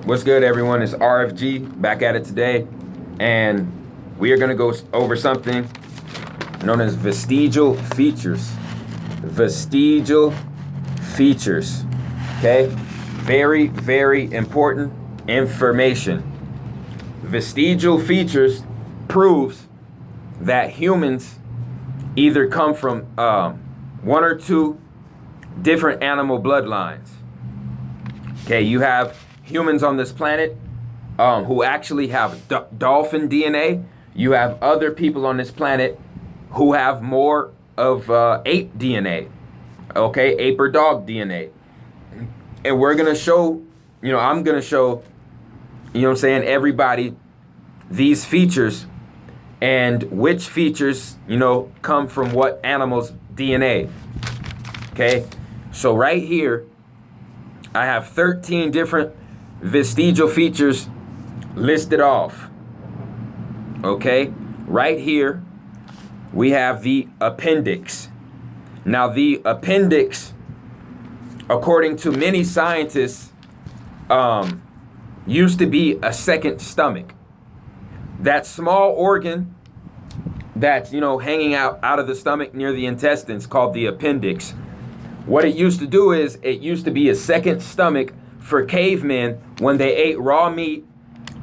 What's good, everyone? It's RFG back at it today, and we are going to go over something known as vestigial features. Vestigial features. Okay? Very, very important information. Vestigial features proves that humans either come from one or two different animal bloodlines. Okay, you have humans on this planet who actually have dolphin DNA. You have other people on this planet who have more of ape DNA. Okay, ape or dog DNA. And we're going to show, I'm going to show, everybody these features and which features, come from what animal's DNA. Okay, so right here, I have 13 different vestigial features listed off. Okay, right here, we have the appendix. Now, the appendix, according to many scientists, used to be a second stomach. That small organ that's, hanging out of the stomach near the intestines called the appendix. What it used to do is it used to be a second stomach for cavemen. When they ate raw meat,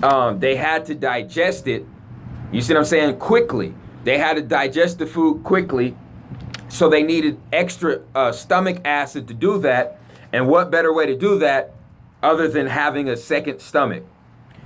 they had to digest it. You see what I'm saying? Quickly. They had to digest the food quickly. So they needed extra stomach acid to do that. And what better way to do that other than having a second stomach?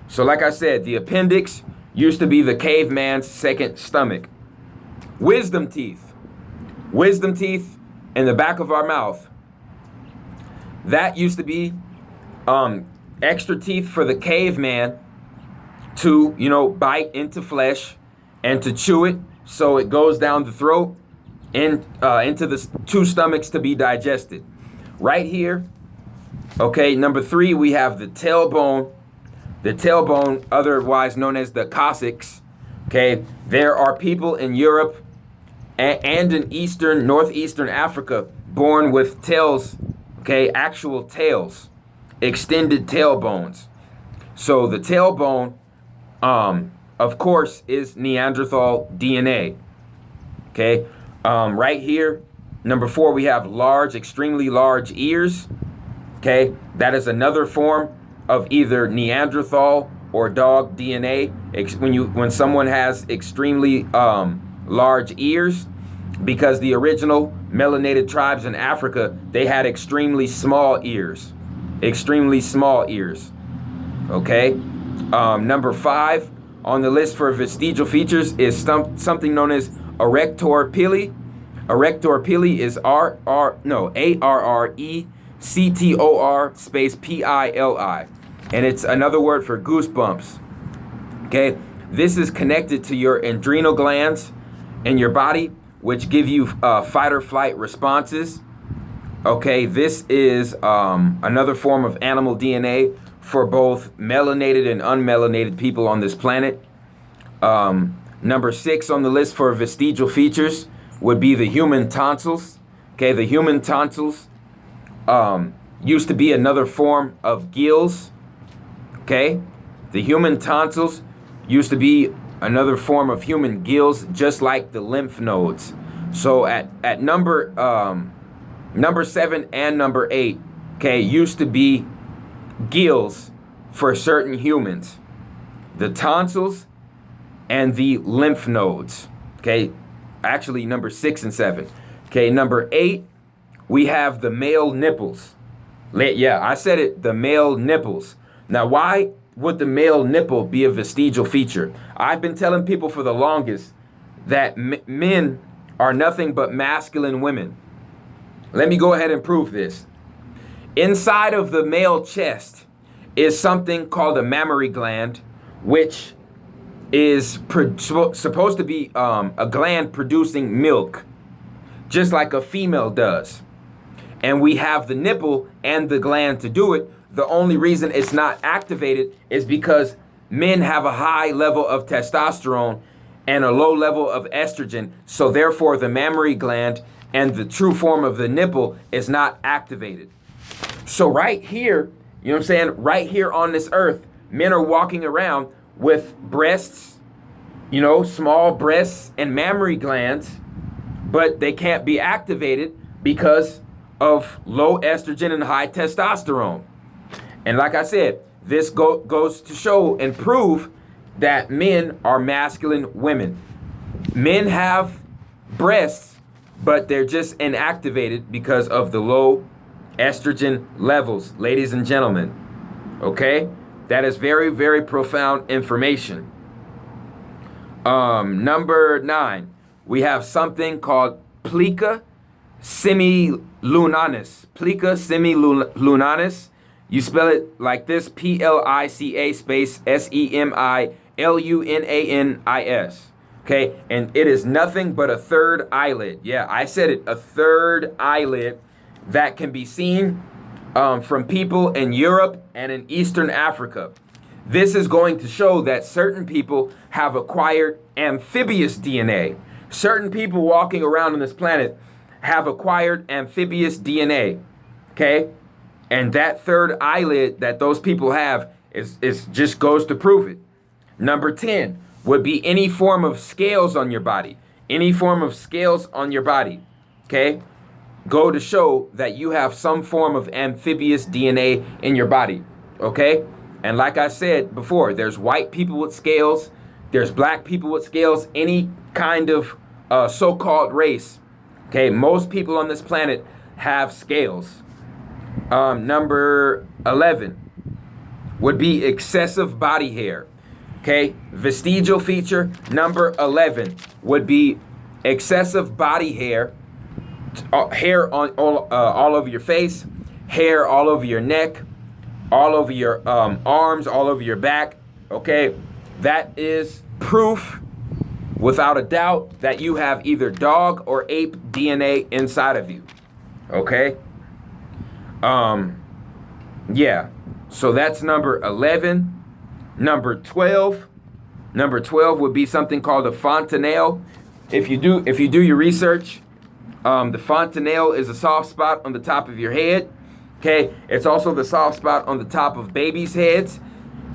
So like I said, the appendix used to be the caveman's second stomach. Wisdom teeth. Wisdom teeth in the back of our mouth. That used to be extra teeth for the caveman to, bite into flesh and to chew it so it goes down the throat and into the two stomachs to be digested. Right here, okay, number 3, we have the tailbone. The tailbone, otherwise known as the coccyx. Okay, there are people in Europe and in northeastern Africa born with tails, okay, actual tails, extended tailbones. So the tailbone, of course, is Neanderthal DNA. Okay, right here, number 4, we have extremely large ears. Okay, that is another form of either Neanderthal or dog DNA. When someone has extremely large ears, because the original melanated tribes in Africa, they had extremely small ears. Extremely small ears. Okay. Number 5 on the list for vestigial features is something known as erector pili. Erector pili is ARRECTOR space PILI. And it's another word for goosebumps. Okay, this is connected to your adrenal glands in your body, which give you fight or flight responses. Okay, this is another form of animal DNA for both melanated and unmelanated people on this planet. Number 6 on the list for vestigial features would be the human tonsils. Okay, the human tonsils used to be another form of gills. Okay, the human tonsils used to be another form of human gills, just like the lymph nodes. So at number 7 and number 8, okay, used to be gills for certain humans. The tonsils and the lymph nodes. Okay, actually number 6 and 7. Okay, number 8, we have the male nipples. Yeah, I said it, the male nipples. Now, why would the male nipple be a vestigial feature? I've been telling people for the longest that men are nothing but masculine women. Let me go ahead and prove this. Inside of the male chest is something called a mammary gland, which is supposed to be a gland producing milk, just like a female does. And we have the nipple and the gland to do it. The only reason it's not activated is because men have a high level of testosterone and a low level of estrogen. So therefore, the mammary gland and the true form of the nipple is not activated. So right here, You know what I'm saying? Right here on this earth, men are walking around with breasts, you know, small breasts and mammary glands, but they can't be activated because of low estrogen and high testosterone. And like I said, this goes to show and prove that men are masculine women. Men have breasts, but they're just inactivated because of the low estrogen levels, ladies and gentlemen. Okay? That is very, very profound information. Number 9, we have something called plica semilunanis. Plica semilunanis. You spell it like this: Plica space Semilunanis. Okay, and it is nothing but a third eyelid. Yeah, I said it, a third eyelid that can be seen from people in Europe and in Eastern Africa. This is going to show that certain people have acquired amphibious DNA. Certain people walking around on this planet have acquired amphibious DNA. Okay? And that third eyelid that those people have is just goes to prove it. Number 10 would be any form of scales on your body. Any form of scales on your body. Okay? Go to show that you have some form of amphibious DNA in your body. Okay? And like I said before, there's white people with scales. There's black people with scales. Any kind of so-called race. Okay? Most people on this planet have scales. Number 11 would be excessive body hair. Okay, vestigial feature number 11 would be excessive body hair. Hair on all over your face, hair all over your neck, all over your arms, all over your back. Okay, that is proof without a doubt that you have either dog or ape DNA inside of you. Okay. Yeah, so that's number 11. Number 12 would be something called a fontanelle. If you do your research, the fontanelle is a soft spot on the top of your head. Okay, it's also the soft spot on the top of babies' heads,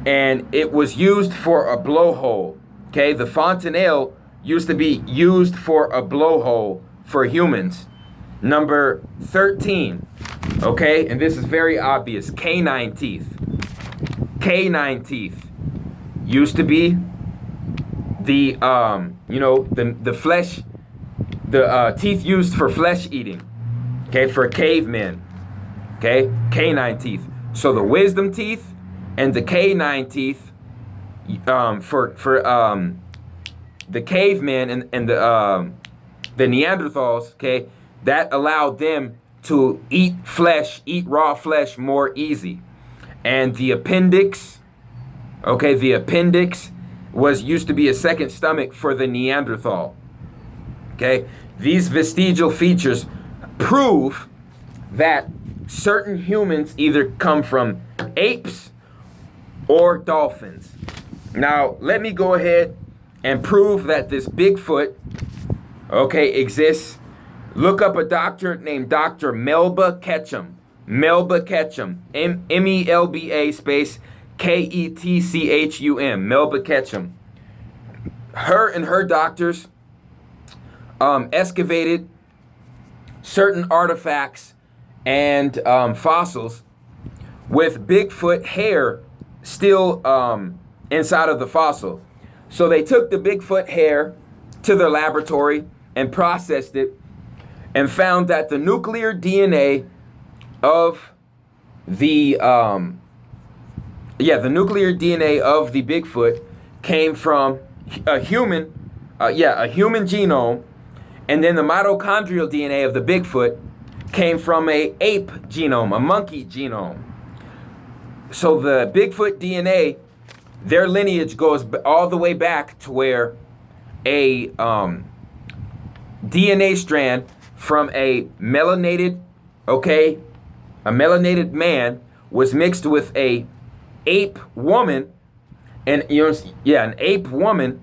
and it was used for a blowhole. Okay, the fontanelle used to be used for a blowhole for humans. Number 13, okay, and this is very obvious, canine teeth. Canine teeth used to be the, the flesh, the teeth used for flesh eating, okay, for cavemen, okay, canine teeth. So the wisdom teeth and the canine teeth, for the cavemen and the Neanderthals, okay, that allowed them to eat flesh, eat raw flesh more easy. And the appendix, okay, the appendix used to be a second stomach for the Neanderthal. Okay, these vestigial features prove that certain humans either come from apes or dolphins. Now, let me go ahead and prove that this Bigfoot, okay, exists. Look up a doctor named Dr. Melba Ketchum. Melba Ketchum. Melba space Ketchum. Melba Ketchum. Her and her doctors excavated certain artifacts and fossils with Bigfoot hair still inside of the fossil. So they took the Bigfoot hair to their laboratory and processed it and found that the nuclear DNA of the nuclear DNA of the Bigfoot came from a human genome, and then the mitochondrial DNA of the Bigfoot came from a ape genome, a monkey genome. So the Bigfoot DNA, their lineage goes all the way back to where a DNA strand from a melanated man was mixed with a ape woman, and an ape woman,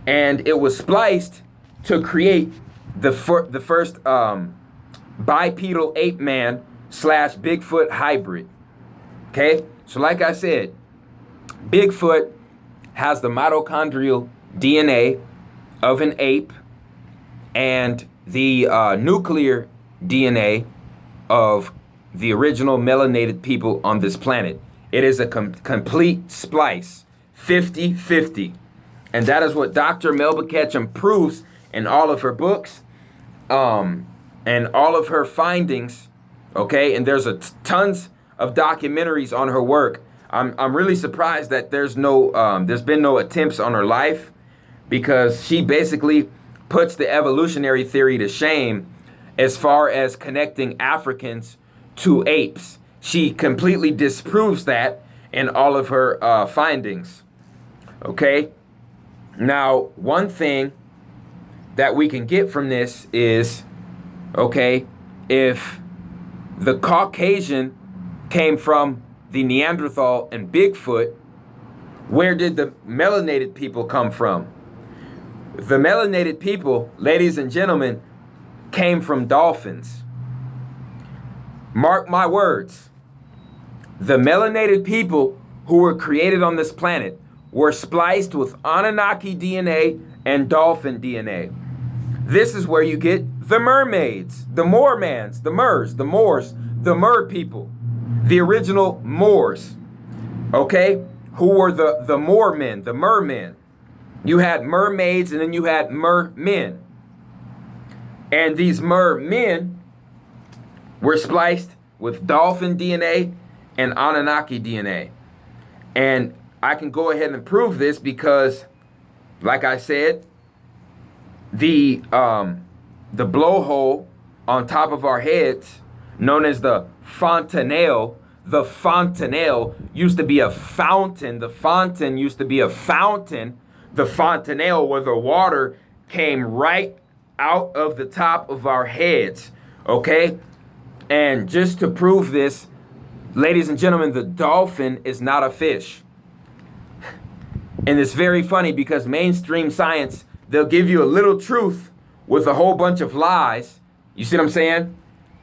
and it was spliced to create the first bipedal ape man / Bigfoot hybrid. Okay, so like I said, Bigfoot has the mitochondrial DNA of an ape and the nuclear DNA of the original melanated people on this planet. It is a complete splice, 50-50. And that is what Dr. Melba Ketchum proves in all of her books and all of her findings, okay? And there's tons of documentaries on her work. I'm really surprised that there's been no attempts on her life, because she basically puts the evolutionary theory to shame as far as connecting Africans to apes. She completely disproves that in all of her findings. Okay? Now, one thing that we can get from this is, okay, if the Caucasian came from the Neanderthal and Bigfoot, where did the melanated people come from? The melanated people, ladies and gentlemen, came from dolphins. Mark my words. The melanated people who were created on this planet were spliced with Anunnaki DNA and dolphin DNA. This is where you get the mermaids, the Moormans, the Mers, the Moors, the Mer people, the original Moors, okay, who were the Moormen, the mermen. You had mermaids and then you had mermen. And these mermen were spliced with dolphin DNA and Anunnaki DNA. And I can go ahead and prove this because, like I said, the blowhole on top of our heads, known as the fontanelle used to be a fountain. The fontaine used to be a fountain. The fontanelle, where the water came right out of the top of our heads, okay? And just to prove this, ladies and gentlemen, the dolphin is not a fish. And it's very funny because mainstream science, they'll give you a little truth with a whole bunch of lies. You see what I'm saying?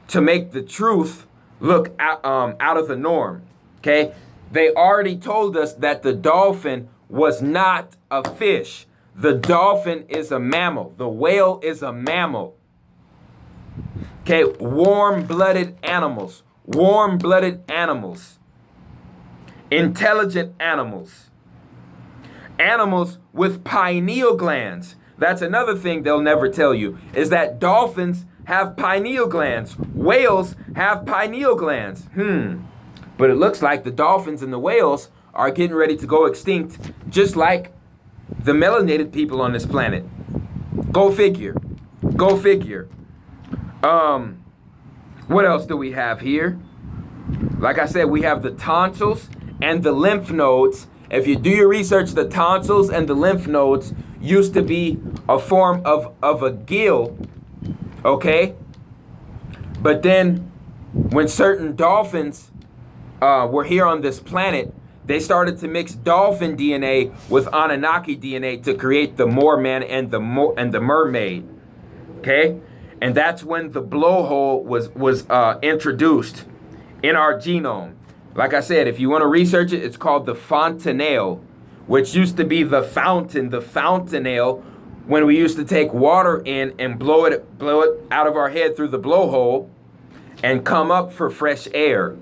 To make the truth look out of the norm, okay? They already told us that the dolphin was not a fish. The dolphin is a mammal. The whale is a mammal. Okay, warm-blooded animals. Warm-blooded animals. Intelligent animals. Animals with pineal glands. That's another thing they'll never tell you, is that dolphins have pineal glands. Whales have pineal glands. But it looks like the dolphins and the whales are getting ready to go extinct, just like the melanated people on this planet. Go figure. Go figure. What else do we have here? Like I said, we have the tonsils and the lymph nodes. If you do your research, the tonsils and the lymph nodes used to be a form of a gill, okay? But then when certain dolphins were here on this planet, they started to mix dolphin DNA with Anunnaki DNA to create the Moorman and the mermaid, okay? And that's when the blowhole was introduced in our genome. Like I said, if you want to research it, it's called the fontanelle, which used to be the fountain, the fontanelle, when we used to take water in and blow it out of our head through the blowhole and come up for fresh air,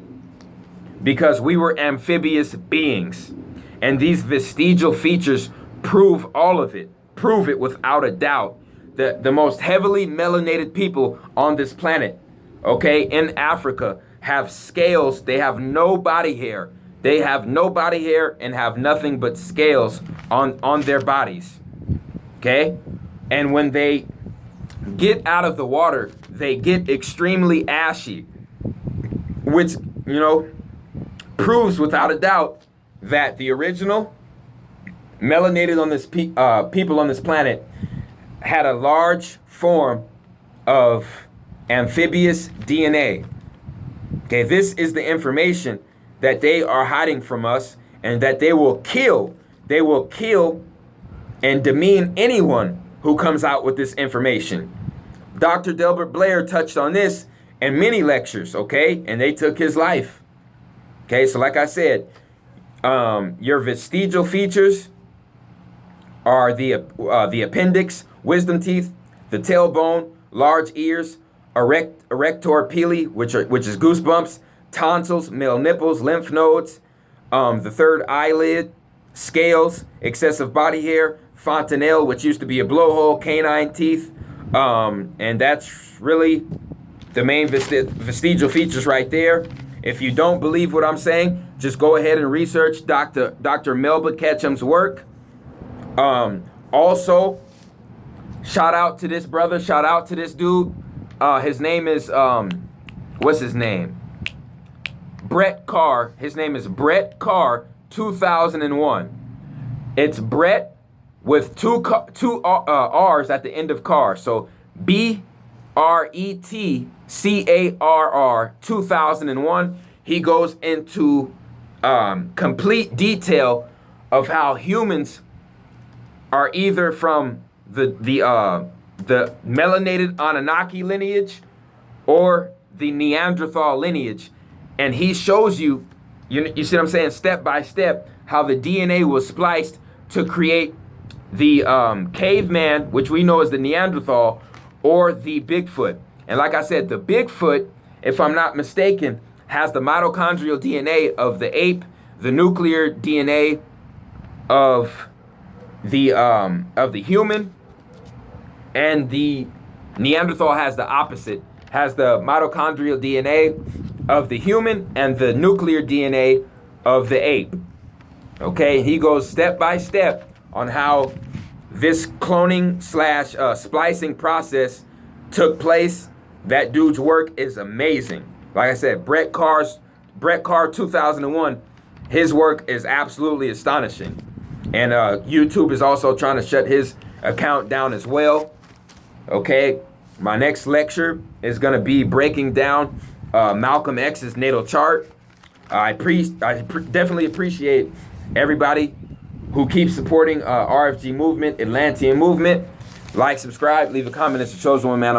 because we were amphibious beings. And these vestigial features prove all of it, prove it without a doubt. The most heavily melanated people on this planet, okay, in Africa, have scales. They have no body hair. They have no body hair and have nothing but scales on their bodies, okay? And when they get out of the water, they get extremely ashy, which, you know, proves without a doubt that the original melanated on this people on this planet had a large form of amphibious DNA. Okay, this is the information that they are hiding from us, and that they will kill. They will kill and demean anyone who comes out with this information. Dr. Delbert Blair touched on this in many lectures, okay? And they took his life. Okay, so like I said, your vestigial features are the appendix, wisdom teeth, the tailbone, large ears, erector pili, which is goosebumps, tonsils, male nipples, lymph nodes, the third eyelid, scales, excessive body hair, fontanelle, which used to be a blowhole, canine teeth, and that's really the main vestigial features right there. If you don't believe what I'm saying, just go ahead and research Dr. Melba Ketchum's work. Also, shout out to this brother, shout out to this dude. His name is, what's his name? Brett Carr. His name is Brett Carr 2001. It's Brett with two R's at the end of Carr. So BRETCARR 2001. He goes into complete detail of how humans are either from the melanated Anunnaki lineage or the Neanderthal lineage. And he shows you see what I'm saying, step by step, how the DNA was spliced to create the caveman, which we know as the Neanderthal, or the Bigfoot. And like I said, the Bigfoot, if I'm not mistaken, has the mitochondrial DNA of the ape, the nuclear DNA of the human, and the Neanderthal has the opposite, has the mitochondrial DNA of the human and the nuclear DNA of the ape. Okay, he goes step by step on how this cloning slash splicing process took place. That dude's work is amazing. Like I said, Brett Carr 2001, his work is absolutely astonishing. And YouTube is also trying to shut his account down as well. Okay, my next lecture is going to be breaking down Malcolm X's natal chart. I definitely appreciate everybody who keeps supporting RFG movement, Atlantean movement. Like, subscribe, leave a comment. It's the chosen one man.